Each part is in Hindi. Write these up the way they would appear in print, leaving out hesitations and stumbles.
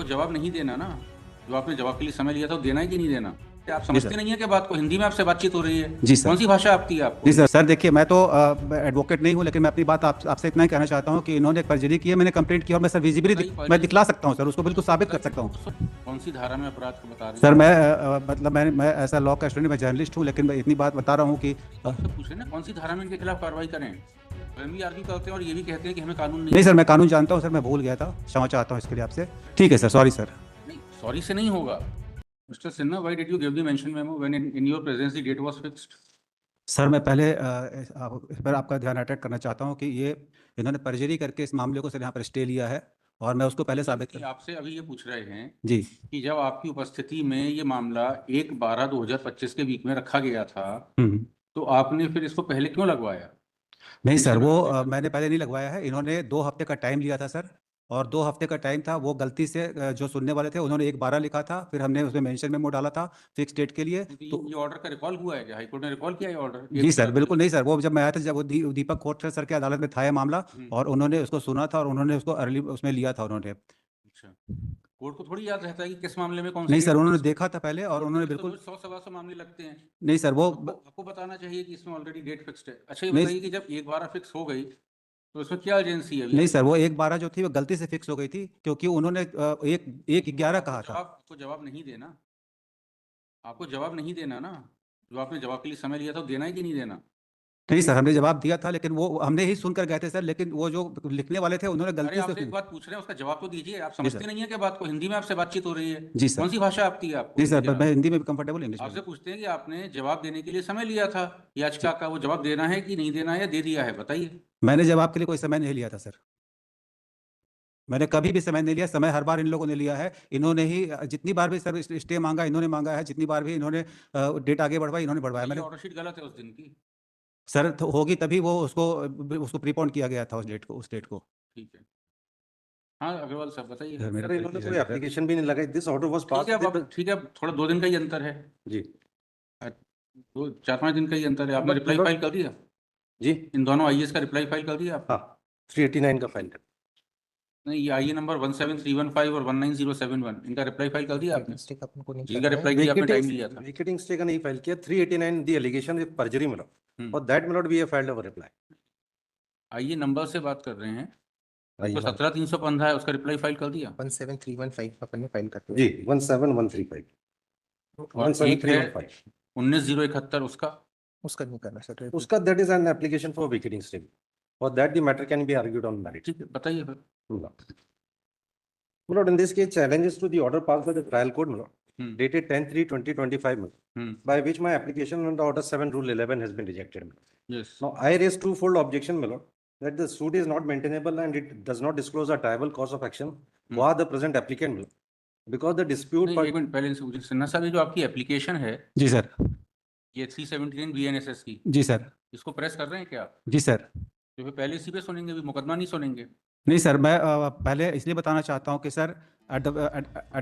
जवाब नहीं देना ना, जो आपने जवाब के लिए समय लिया था वो देना है कि नहीं देना? क्या आप जी समझते सर। नहीं है कि बात को? हिंदी में आपसे बातचीत हो रही है, जी सर। कौन सी भाषा आती है जी आपको? सर। सर देखिए, मैं तो एडवोकेट नहीं हूँ, लेकिन मैं अपनी बात आपसे इतना ही कहना चाहता हूँ कि इन्होंने एक पर्जरी की है, मैंने कंप्लेंट की और मैं सर बताइए मैं पहले। दिखला सकता हूँ सर, उसको बिल्कुल साबित कर बताइए सकता हूँ। कौन सी धारा में अपराध को बता रहे सर हैं? मैं मतलब मैं ऐसा लॉ का स्टूडेंट, मैं जर्नलिस्ट हूँ, लेकिन मैं इतनी बात बता रहा हूँ कि आपसे पूछ रहे हैं ना कौन सी धारा में इनके खिलाफ कार्रवाई करें। स्वयं भी आर्ग्यू करते हैं और ये भी कहते हैं कि हमें कानून नहीं नहीं सर, आता। मैं कानून जानता हूँ सर, मैं भूल गया था, क्षमा चाहता हूँ इसके लिए आपसे। ठीक है सर, सॉरी सर। नहीं, सॉरी से नहीं होगा। Mister Sinha, why did you give the mention memo when in your presence the date was fixed? Sir मैं पहले इस पर आपका ध्यान अट्रैक्ट करना चाहता हूँ कि ये इन्होंने पर्जरी करके इस मामले को सर यहाँ पर स्टे लिया है, और मैं उसको पहले साबित जबकि कर। आपसे अभी ये पूछ रहे हैं जी। कि जब आपकी उपस्थिति में ये मामला 1/12/2025 के वीक में रखा गया था, हम्म। तो आपने फिर इसको पहले क्यों लगवाया? नहीं इन सर, समय वो को लेकर। मैंने पहले नहीं लगवाया है, इन्होंने 2 हफ्ते का टाइम लिया था सर, और 2 हफ्ते का टाइम था, वो गलती से जो सुनने वाले थे उन्होंने 1/12 लिखा था, फिर हमने उसमें मेंशन मेमो डाला था फिक्स डेट के लिए। क्योंकि तो ये ऑर्डर का रिकॉल हुआ है क्या? हाईकोर्ट ने रिकॉल किया है ऑर्डर जी एक सर, बारह दो बिल्कुल हजार नहीं सर, वो जब मैं आया था, जब वो दीपक कोट सर के अदालत में था ये मामला, हम्म। और उन्होंने उसको सुना था और उन्होंने उसको अर्ली उसमें लिया था उन्होंने। अच्छा। कोर्ट को थोड़ी याद रहता है कि किस मामले में कौन सी नहीं सर, डेट उन्होंने फिक्स्ड है। देखा था पहले और कोर्ट के उन्होंने पास तो बिल्कुल। रोज 100 सवा 100 मामले लगते हैं। नहीं सर, वो आपको आपको बताना चाहिए कि इसमें ऑलरेडी डेट फिक्स्ड है। अच्छा, ये नहीं। बताइए कि जब एक बार फिक्स हो गई तो इसमें क्या एजेंसी है अभी नहीं आपके सर, वो पास? 1/12 जो थी वो गलती से फिक्स हो गई थी, क्योंकि उन्होंने एक एक तो 11 कहा था। आपको जवाब नहीं देना। आपको जवाब नहीं देना ना, जो आपने जवाब के लिए समय लिया था वो देना है कि नहीं देना? नहीं सर, हमने जवाब दिया था, लेकिन वो हमने ही सुनकर गए थे सर, लेकिन वो जो लिखने वाले थे उन्होंने अरे, गलती से आपसे एक उसमें। बात पूछ रहे हैं, उसका जवाब तो दीजिए। आप जी समझते सर। नहीं है कि बात को? हिंदी में आपसे बातचीत हो रही है, जी सर। कौन सी भाषा आती है आपको? जी हिंदी सर, पर मैं जनाब। हिंदी में भी कंफर्टेबल, इंग्लिश में आपसे भी। पूछते हैं कि आपने जवाब देने के लिए समय लिया था जी। याचिका का, वो जवाब देना है कि नहीं देना है, या दे दिया है? बताइए। मैंने जवाब के लिए कोई समय नहीं लिया था सर, मैंने कभी भी समय नहीं लिया, समय हर बार इन लोगों ने लिया है, इन्होंने ही जितनी बार भी सर स्टे मांगा इन्होंने मांगा है, जितनी बार भी इन्होंने डेट आगे बढ़वाई इन्होंने बढ़वाया ये मैंने। ऑर्डर शीट गलत है उस दिन की। सर तो होगी तभी वो उसको प्रीपोन किया गया था उस डेट को। ठीक है। हाँ, अग्रवाल साहब बताइए। सर मेरा सर इन्होंने कोई एप्लीकेशन भी नहीं लगाई। दिस ऑर्डर वाज ठीक है, पास अब ठीक है, अब थोड़ा 2 दिन का ही अंतर है। जी। 4-5 दिन का ही अंतर है। आपने बट रिप्लाई फाइल कर दिया? जी। इन दोनों आईएएस का रिप्लाई फाइल कर दिया आपने? हाँ, 389 का फाइल कर। नहीं, ये आईए नंबर 17315 और 19071, इनका रिप्लाई फाइल कर दिया आपने? मिस्टेक अपन को नहीं जिनका करना है। रिप्लाई किया आपने टाइम लिया था। वेकेटिंग स्टे का नहीं फाइल किया। 389 दी एलिगेशन इज परजरी मिलो, और दैट मिलॉट we have filed our reply. आइए नंबर से बात कर रहे हैं। तो आइए 17315 है, उसका रिप्लाई फाइल कर दिया। 17315 अपन ने फाइल कर जी, दिया। 17135 और एक है 17315 19071, उसका? उसका नहीं करना सर। उसका that is an application for vacating stay, और that the matter can be argued on merit. ठीक है, बताइए फिर। Milord, in this case, challenges to the order passed by the trial court, Milord, hmm. dated 10/3/2025, Milord, hmm. by which my application under Order 7 Rule 11 has been rejected, Milord. Yes. Now, I raise twofold objection, Milord, that the suit is not maintainable and it does not disclose a triable cause of action for the present applicant, Milord, because the dispute. नहीं, एक मिनट पहले इनसे पूछिए। सिन्हा साहब, ये जो आपकी एप्लीकेशन है, जी सर। ये 379 बीएनएसएस की, जी सर। इसको प्रेस कर रहे हैं क्या आप? जी सर। तो फिर पहले इसी पे सुनेंगे, भी मुकदमा नहीं सुनेंगे? नहीं सर, मैं पहले इसलिए बताना चाहता हूँ कि sir at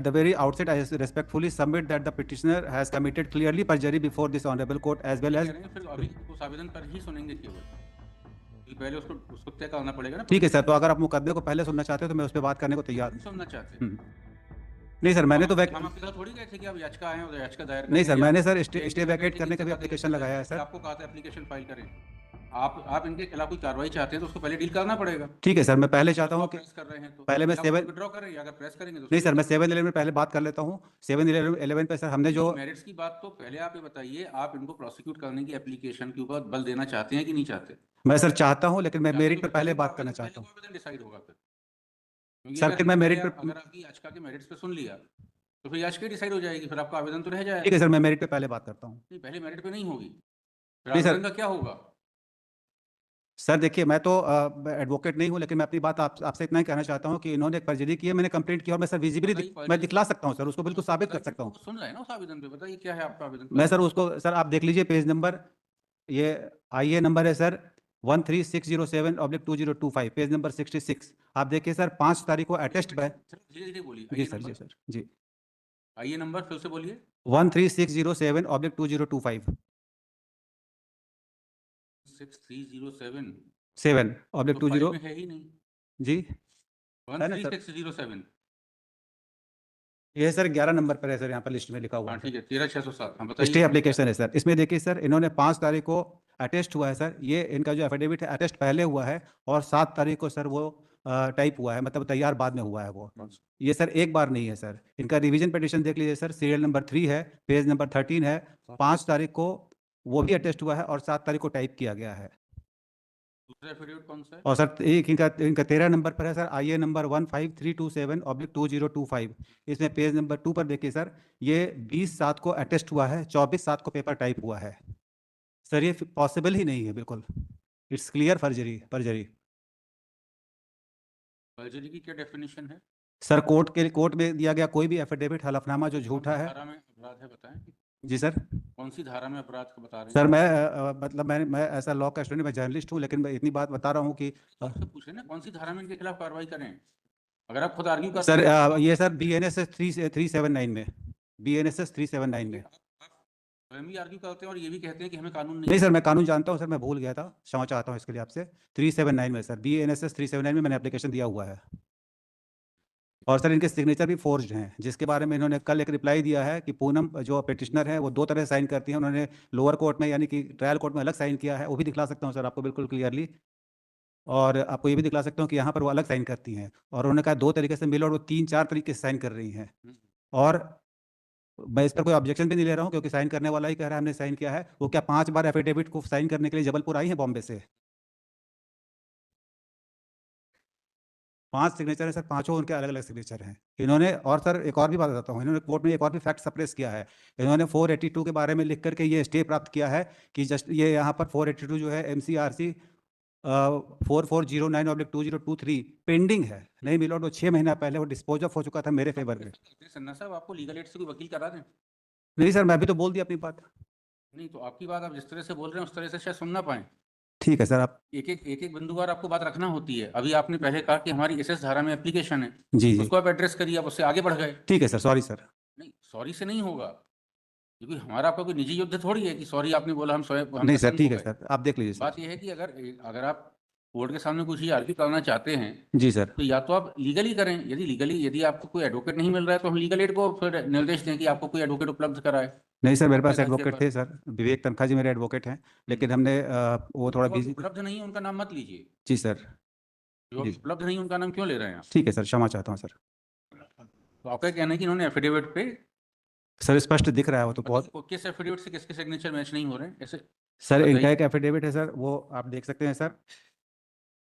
the very outset, I respectfully submit that the petitioner has committed clearly perjury before this honorable court as well कह as। रहे हैं फिर अभी उस आवेदन पर ही सुनेंगे केवल, क्योंकि पहले उसको उसको तय करना पड़ेगा ना। ठीक है सर, तो अगर आप मुकदमे को पहले सुनना चाहते हो तो मैं उस पर बात करने को तैयार नहीं सुनना चाहते। हूँ। नहीं सर, मैंने तो हम आपके साथ थोड़ी गए थे कि आप याचिका आए हैं और याचिका दायर नहीं करें, सर, या मैंने सर या स्टे इनसे वैकेट कहें करने कि का भी इनसे एप्लीकेशन लगाया है सर। आपको कहा था एप्लीकेशन फाइल करें। आप इनके खिलाफ कोई कार्रवाई चाहते हैं तो उसको पहले डील करना पड़ेगा। ठीक है सर, मैं पहले चाहता तो हूँ आप कि प्रेस कर रहे हैं तो पहले मैं या सेवन। विड्रॉ करें, या अगर प्रेस करेंगे तो नहीं उसको सर, मैं डील 7-11 में पहले बात कर लेता हूँ। 7-11 पे सर हमने जो। करें। मेरिट्स की बात तो पहले आप ये बताइए, आप इनको प्रोसिक्यूट करने की एप्लीकेशन के ऊपर बल देना चाहते हैं कि नहीं चाहते? मैं सर चाहता हूँ, लेकिन मैं चाहते मेरिट तो पर फिर पहले वो बात करना आवेदन, चाहता पहले हूँ। वो आवेदन डिसाइड होगा फिर। क्योंकि सर अगर फिर मैं पहले मेरिट पर। अगर आपकी याचिका के मेरिट्स पे सुन लिया तो फिर याचिका डिसाइड हो जाएगी, फिर आपका आवेदन तो रह ठीक है जाएगा। सर, मैं मेरिट पे पहले बात करता हूँ। नहीं, पहले मेरिट पे नहीं होगी, फिर नहीं आवेदन सर। का क्या होगा? सर देखिए, मैं तो एडवोकेट नहीं हूँ, लेकिन मैं अपनी बात आपसे इतना ही कहना चाहता हूँ कि इन्होंने एक पर्जरी की है, मैंने कंप्लेंट की और मैं सर विजिबली बताइए मैं पहले। दिखला सकता हूँ सर, उसको बिल्कुल साबित कर बताइए, सकता तो हूँ। वो सुन रहे हैं ना उस आवेदन पे। बताइए क्या है आपका आवेदन मैं पहले। सर उसको सर आप देख लीजिए पेज नंबर, ये आईए नंबर है सर 13607/2025, पेज नंबर 66। आप देखिए सर, 5 तारीख को अटेस्ट बाय। धीरे धीरे बोलिए। जी आइए सर। जी नंबर। सर। जी। आइए नंबर फिर से बोलिए। 13607/2025। 6307। 7 तो टू फाइल जीरो में है ही नहीं। जी। वन है ना three sir? Six zero seven ये सर 11 नंबर पर है सर, यहाँ पर लिस्ट में लिखा हुआ हाँ है ठीक है, 13,607, हाँ स्टे बताइए। एप्लीकेशन है सर। इसमें देखिए सर, इन्होंने 5 तारीख को अटेस्ट हुआ है सर, ये इनका जो एफिडेविट है अटेस्ट पहले हुआ है, और 7 तारीख को सर वो टाइप हुआ है, मतलब तैयार बाद में हुआ है वो। ये सर एक बार नहीं है सर, इनका रिवीजन पिटिशन देख लीजिए सर, सीरियल नंबर 3 है, पेज नंबर 13 है, 5 तारीख को वो भी अटेस्ट हुआ है और 7 तारीख को टाइप किया गया है। दूसरा एफिडेविट कौन सा है? और सर एक इनका 13 नंबर पर है सर, आई नंबर 15327/2025। इसमें पेज नंबर 2 पर देखिए सर, ये 20/7 को अटेस्ट हुआ है, 24/7 को पेपर टाइप हुआ है। सर ये पॉसिबल ही नहीं है बिल्कुल, it's clear forgery forgery. Forgery की क्या डेफिनेशन है? सर कोर्ट में दिया गया कोई भी एफिडेविट हलफनामा जो झूठा कौन सी है। धारा में अपराध है बताएं? जी सर। कौन सी धारा में अपराध का बता रहे हैं? सर मैं मतलब मैं ऐसा लॉ का स्टूडेंट, मैं जर्नलिस्ट हूँ, लेकिन मैं इतनी बात बता रहा हूँ कि आपसे पूछ रहे हैं ना कौन सी धारा में इनके खिलाफ कार्रवाई करें। अगर आप खुद आर्ग्यू कर सर ये सर BNSS 379 में, BNSS 379 में। स्वयं ही आर्ग्यू करते हैं और ये भी कहते हैं कि हमें कानून नहीं सर, मैं कानून जानता हूँ सर, मैं भूल गया था, क्षमा चाहता हूँ इसके लिए आपसे। 379 में सर, BNSS 379 में मैंने एप्लीकेशन दिया हुआ है। और सर इनके सिग्नेचर भी फोर्ज्ड हैं, जिसके बारे में इन्होंने कल एक रिप्लाई दिया है कि पूनम जो पिटिशनर है वो 2 तरह से साइन करती है, उन्होंने लोअर कोर्ट में यानी कि ट्रायल कोर्ट में अलग साइन किया है, वो भी दिखला सकता हूँ सर आपको बिल्कुल क्लियरली। और आपको ये भी दिखला सकता हूँ कि यहाँ पर वो अलग साइन करती हैं, और उन्होंने कहा 2 तरीके से मिले और वो 3-4 तरीके से साइन कर रही हैं। और मैं इस पर कोई ऑब्जेक्शन भी नहीं ले रहा हूँ, क्योंकि साइन करने वाला ही कह रहा है हमने साइन किया है। वो क्या 5 बार एफिडेविट को साइन करने के लिए जबलपुर आई है बॉम्बे से? 5 सिग्नेचर है सर, पांचों उनके अलग अलग सिग्नेचर हैं इन्होंने। और सर एक और भी बात बताता हूँ, इन्होंने कोर्ट में एक और भी फैक्ट सप्रेस किया है। इन्होंने 482 के बारे में लिख करके ये स्टे प्राप्त किया है कि जस्ट ये यहाँ पर 482 जो है MCRC 4409/2023 पेंडिंग है। नहीं मिला, वो 6 महीना पहले वो डिस्पोज ऑफ हो चुका था मेरे फेवर में। सन्ना साहब, आपको लीगल एड से कोई वकील करा दें? नहीं सर, मैं भी तो बोल दिया अपनी बात। नहीं तो आपकी बात आप जिस तरह से बोल रहे हैं उस तरह से शायद सुन ना पाए। ठीक है सर, आप एक बिंदुवार आपको बात रखना होती है। अभी आपने पहले कहा कि हमारी SS धारा में एप्लीकेशन है, जी जी उसको आप एड्रेस करिए, आप उससे आगे बढ़ गए। ठीक है सर, सॉरी सर। नहीं, सॉरी से नहीं होगा, क्योंकि हमारा आपका कोई निजी युद्ध थोड़ी है कि सॉरी आपने बोला हम स्वयं हम नहीं सर, प्रसन्न ठीक हो है गए। सर, आप देख लीजिए बात सर। यह है कि अगर आप कोर्ट के सामने कुछ ही आर्ग्यू करना चाहते हैं जी सर। तो या तो आप लीगली करें, यदि आपको कोई एडवोकेट नहीं मिल रहा है तो हम लीगल एड को फिर निर्देश दें कि आपको कोई एडवोकेट उपलब्ध कराए। नहीं सर, मेरे पास अपने दर्जे एडवोकेट पर। थे सर, विवेक तनखा जी मेरे एडवोकेट हैं, लेकिन हमने वो थोड़ा जो बिजी। उपलब्ध नहीं है उनका नाम मत लीजिए। जी सर। जो जी उपलब्ध नहीं है उनका नाम क्यों ले रहे हैं आप? ठीक है सर, क्षमा चाहता हूँ सर। तो आपका कहना है कि इन्होंने एफिडेविट पे सर स्पष्ट दिख रहा है वो तो बहुत। किस एफिडेविट से किसके सिग्नेचर मैच नहीं हो रहे हैं ऐसे? सर इनका बताइए। एक एफिडेविट है सर, वो आप देख सकते हैं सर,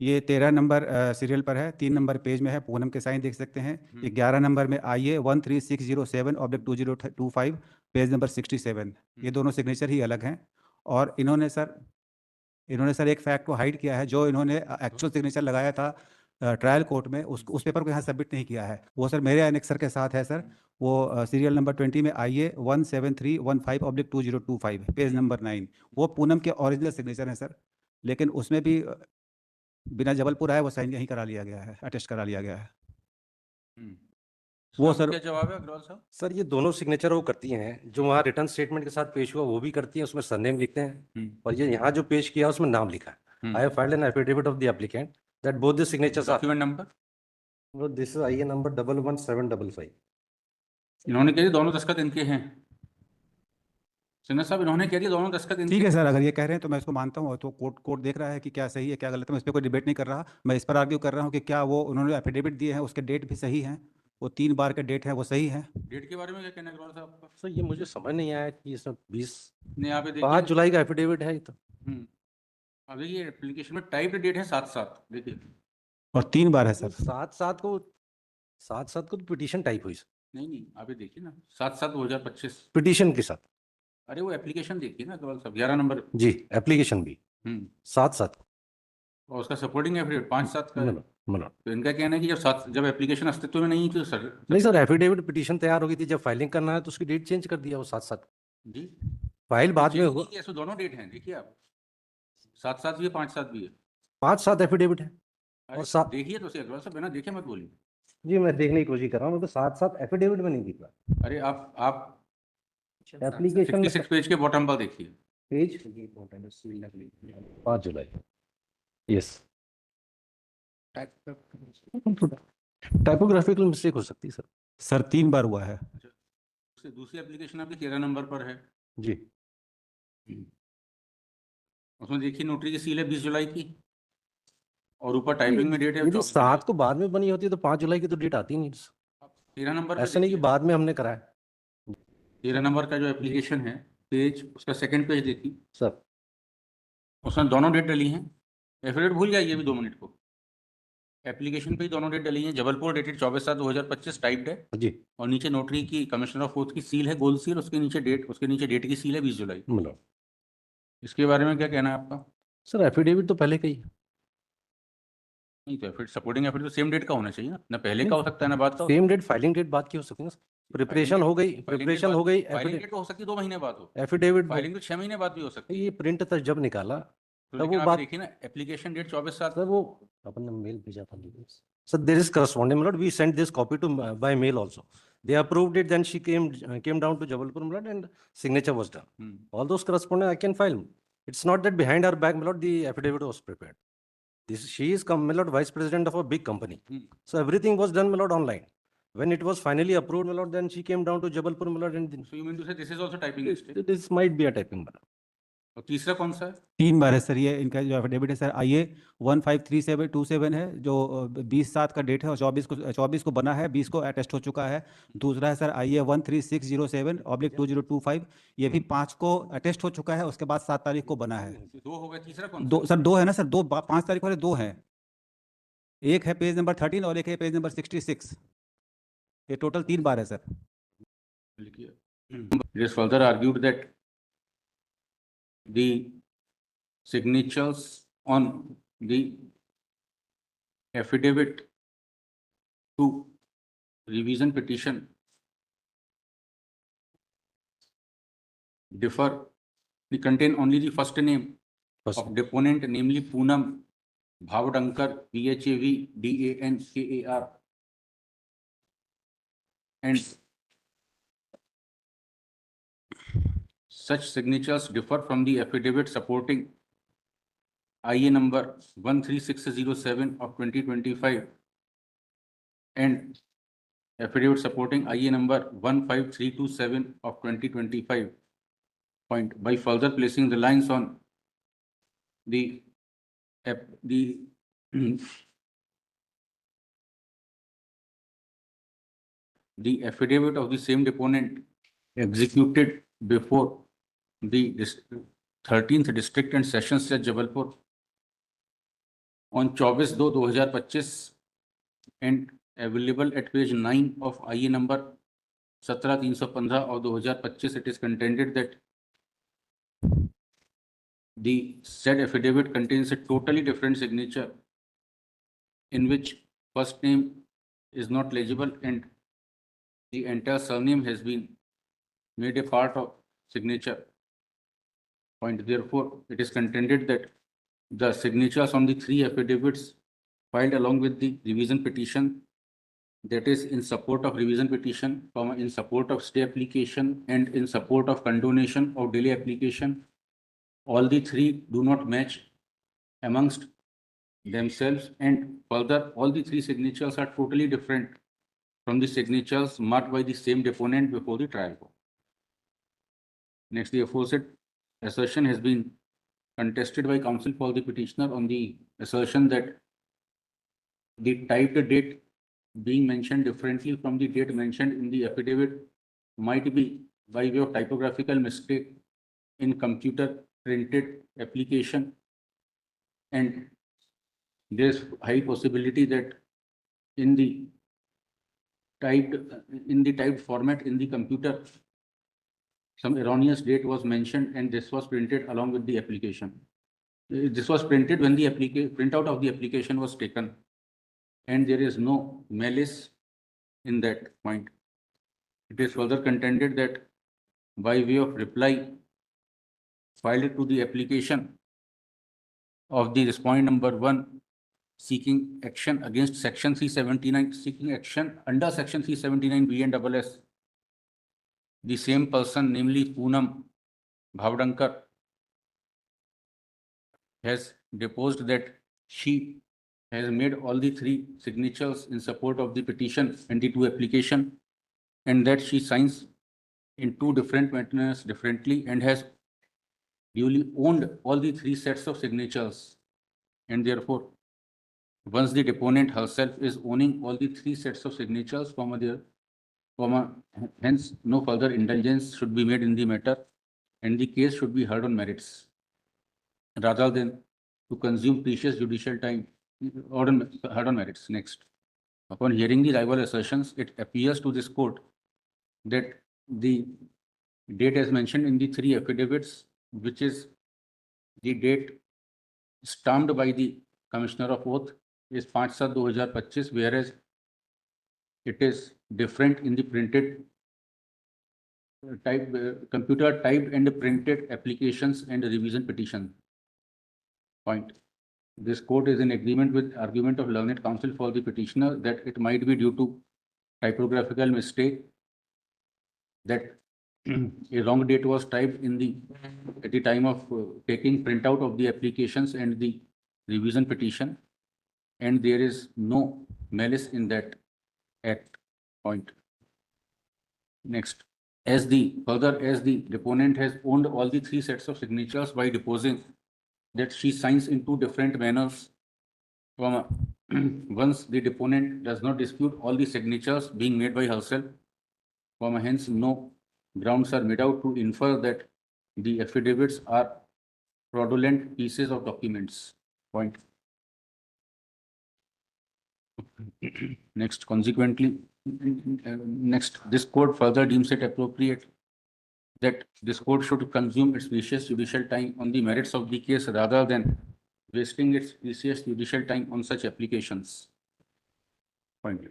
ये 13 नंबर सीरियल पर है, 3 नंबर पेज में है, पूनम के साइन देख सकते हैं। ये 11 नंबर में IA 13607/2025 पेज नंबर 67, ये दोनों सिग्नेचर ही अलग हैं। और इन्होंने सर एक फैक्ट को हाइड किया है, जो इन्होंने एक्चुअल सिग्नेचर लगाया था ट्रायल कोर्ट में, उस पेपर को यहाँ सबमिट नहीं किया है। वो सर मेरे एनेक्सर के साथ है सर, वो सीरियल नंबर 20 में IA 17315/2025 पेज नंबर 9, वो पूनम के ओरिजिनल सिग्नेचर हैं सर। लेकिन उसमें भी बिना जबलपुर आए वो साइन यहीं करा लिया गया है, अटेस्ट करा लिया गया है। वो वो सर क्या जवाब है अग्रवाल साहब? सर ये दोनों सिग्नेचर वो करती हैं, जो वहाँ रिटर्न स्टेटमेंट के साथ पेश हुआ वो भी करती हैं, उसमें सरनेम लिखते हैं, और ये यहाँ जो पेश किया उसमें नाम लिखा है। I have filed an affidavit of the applicant that both the signatures are. Document number? This is IA number 11755। इन्होंने कह दिया दोनों दस्तखत इनके हैं। सिन्हा साहब, इन्होंने कह दिया दोनों दस्तखत इनके ठीक है सर, अगर ये कह रहे हैं तो मैं इसको मानता हूँ, तो कोर्ट देख रहा है कि क्या सही है क्या गलत है, मैं इस पर कोई डिबेट नहीं कर रहा। मैं इस पर आर्ग्यू कर रहा हूँ कि क्या वो उन्होंने एफिडेविट दिए हैं उसके डेट भी सही हैं, वो 3 बार के डेट हैं वो सही हैं। डेट के बारे में क्या कहना है अग्रवाल साहब आपका? सर ये मुझे समझ नहीं आया कि इसमें 20 नहीं, यहाँ पे 5 देखिए। जुलाई का एफिडेविट है ये तो। अब देखिए एप्लीकेशन में टाइप्ड डेट है 7/7, देखिए। और 3 बार है सर। 7/7 को तो पिटीशन टाइप हुई, नहीं, आप ये देखिए ना, 7/7/2025। पिटीशन के साथ। अरे वो एप्लीकेशन देखिए ना अग्रवाल साहब, 11 नंबर। जी एप्लीकेशन भी 7/7 और उसका सपोर्टिंग एफिडेविट 5/7 का है। मतलब तो इनका कहना है कि जब एप्लीकेशन अस्तित्व में नहीं थी तो सर नहीं सर, एफिडेविट पिटीशन तैयार हो गई थी, जब फाइलिंग करना है तो उसकी डेट चेंज कर दिया वो 7/7। जी फाइल बाद में हुआ। ऐसे दोनों डेट हैं, देखिए आप, 7/7 भी है 5/7 भी है। 5/7 एफिडेविट है। अरे और 7 देखिए तो सही अग्रवाल साहब, बिना देखे मत बोलिए। जी मैं देखने की कोशिश कर रहा हूँ, तो 7/7 एफिडेविट में नहीं दिख रहा। अरे आप एप्लीकेशन 66 पेज के बॉटम पर देखिए। पेज 5 जुलाई। यस, टाइपोग्राफिकल मिस्टेक हो सकती है सर। सर 3 बार हुआ है। उससे दूसरी एप्लीकेशन आपकी 13 नंबर पर है। जी। उसमें देखिए नोटरी की सील है 20 जुलाई की, और ऊपर टाइपिंग में डेट है यदि 24 7 जुलाई। को बाद में बनी होती है तो 5 जुलाई की तो डेट आती नहीं। 13 नंबर पे ऐसा नहीं कि देखिए, बाद में हमने कराया 13 नंबर का जो एप्लीकेशन है पेज, उसका सेकंड पेज देखिए, सर। उसमें दोनों डेट डली हैं। एफिडेविट भूल जाइए अभी 2 मिनट को, एप्लीकेशन पे ही दोनों डेट डली हैं। जबलपुर डेटेड 24/7/2025 टाइप्ड है, जी। और नीचे नोटरी की कमिश्नर ऑफ फोर्थ की सील है, गोल्ड सील, उसके नीचे डेट की सील है 20 जुलाई। मतलब इसके बारे में क्या कहना है आपका? सर एफिडेविट तो पहले का ही है। नहीं तो फिर सपोर्टिंग एफिडेविट तो सेम डेट का होना चाहिए ना पहले का हो सकता है ना बाद का हो सेम डेट, फाइलिंग डेट बात की हो सकती है ना। प्रिपरेशन हो गई, प्रिपरेशन हो गई। फाइलिंग डेट को हो सकती है 2 महीने बाद हो, एफिडेविट फाइलिंग तो 6 महीने बाद भी हो सकती है। ये प्रिंट तक जब निकाला तो तब लेकिन वो आप बात। देखिए ना एप्लीकेशन डेट 24/7। सर वो अपन ने मेल भेजा था। सर देयर इज करस्पॉन्डिंग मतलब we sent this copy to by mail also. They approved it, then she came down to Jabalpur, my lord, and signature was done. All those corresponding I can file. It's not that behind her back, my lord, the affidavit was prepared. She is, my lord, vice president of a big company. So everything was done, my lord, online. When it was finally approved, my lord, then she came down to Jabalpur, my lord, and So you mean to say this is also typing mistake? this might be a typing, my lord. और तीसरा कौन सा है? 3 बार है सर ये इनका जो एफिडेविट है सर, IA 153727 है जो 20/7 का डेट है, और 24 को बना है, 20 को अटेस्ट हो चुका है। दूसरा है सर IA 13607/2025, ये भी 5 को अटेस्ट हो चुका है, उसके बाद 7 तारीख को बना है। 2 हो गए, तीसरा कौन सा? 2 सर, 2 है ना सर, 5 तारीख वाले 2 हैं। एक है पेज नंबर 13 और एक है पेज नंबर 66। ये टोटल 3 बार है सर। लिखिए। It is further argued that the signatures on the affidavit to revision petition differ, they contain only the first name of deponent, namely Poonam Bhavdankar, PHAVDANKAR, and such signatures differ from the affidavit supporting IA number 13607 of 2025 and affidavit supporting IA number 15327 of 2025. Point by further placing the lines on the the affidavit of the same deponent executed before the 13th District and Sessions Judge Jabalpur on 24/2/2025 and available at page 9 of IA number 17315 of 2025, it is contended that the said affidavit contains a totally different signature in which first name is not legible and the entire surname has been made a part of signature. Point. Therefore, it is contended that the signatures on the 3 affidavits filed along with the revision petition, that is in support of revision petition, in support of stay application, and in support of condonation of delay application, all the 3 do not match amongst themselves, and further all the 3 signatures are totally different from the signatures marked by the same deponent before the trial court. Next, the aforesaid assertion has been contested by counsel for the petitioner on the assertion that the typed date being mentioned differently from the date mentioned in the affidavit might be by way of typographical mistake in computer printed application, and there is high possibility that in the typed format in the computer some erroneous date was mentioned, and this was printed along with the application. This was printed when the printout of the application was taken, and there is no malice in that point. It is further contended that by way of reply filed to the application of the respondent number 1 seeking action against section 379, seeking action under section 379 B and SS, the same person, namely Poonam Bhavdankar, has deposed that she has made all the 3 signatures in support of the petition and the 2 application, and that she signs in two different manners differently and has duly owned all the three sets of signatures, and therefore, once the deponent herself is owning all the three sets of signatures, hence no further indulgence should be made in the matter, and the case should be heard on merits, rather than to consume precious judicial time or heard on merits. Next, upon hearing the rival assertions, it appears to this court that the date as mentioned in the three affidavits, which is the date stamped by the Commissioner of Oath, is 5/7/2025, whereas it is different in the printed computer typed and printed applications and revision petition. Point. This court is in agreement with argument of learned counsel for the petitioner that it might be due to typographical mistake, that a wrong date was typed at the time of taking printout of the applications and the revision petition, and there is no malice in that act. Point. Next, as the deponent has owned all the three sets of signatures by deposing that she signs in two different manners, once the deponent does not dispute all the signatures being made by herself, hence no grounds are made out to infer that the affidavits are fraudulent pieces of documents. Point. Next, consequently, next, this court further deems it appropriate that this court should consume its precious judicial time on the merits of the case rather than wasting its precious judicial time on such applications. Point.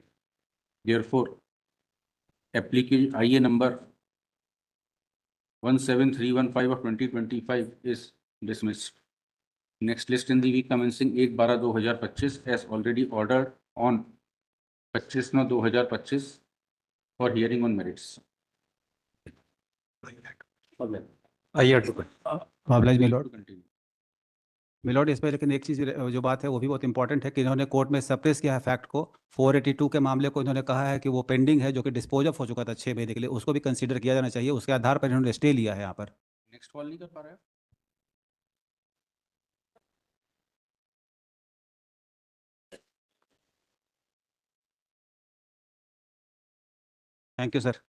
Therefore, application IA number 17315 of 2025 is dismissed. Next, list in the week commencing 1/12/2025 as already ordered on 25/9/2025 for hearing on merits. Oblige, my lord. To continue. Milord, इस पे लेकिन एक चीज़ जो बात है वो भी बहुत इंपॉर्टेंट है कि इन्होंने कोर्ट में सप्रेस किया है फैक्ट को। 482 के मामले को इन्होंने कहा है कि वो पेंडिंग है, जो कि डिस्पोज ऑफ हो चुका था 6 महीने के लिए, उसको भी कंसीडर किया जाना चाहिए। उसके आधार पर इन्होंने स्टे लिया है यहाँ पर। नेक्स्ट कॉल नहीं कर पा रहा है। Thank you sir.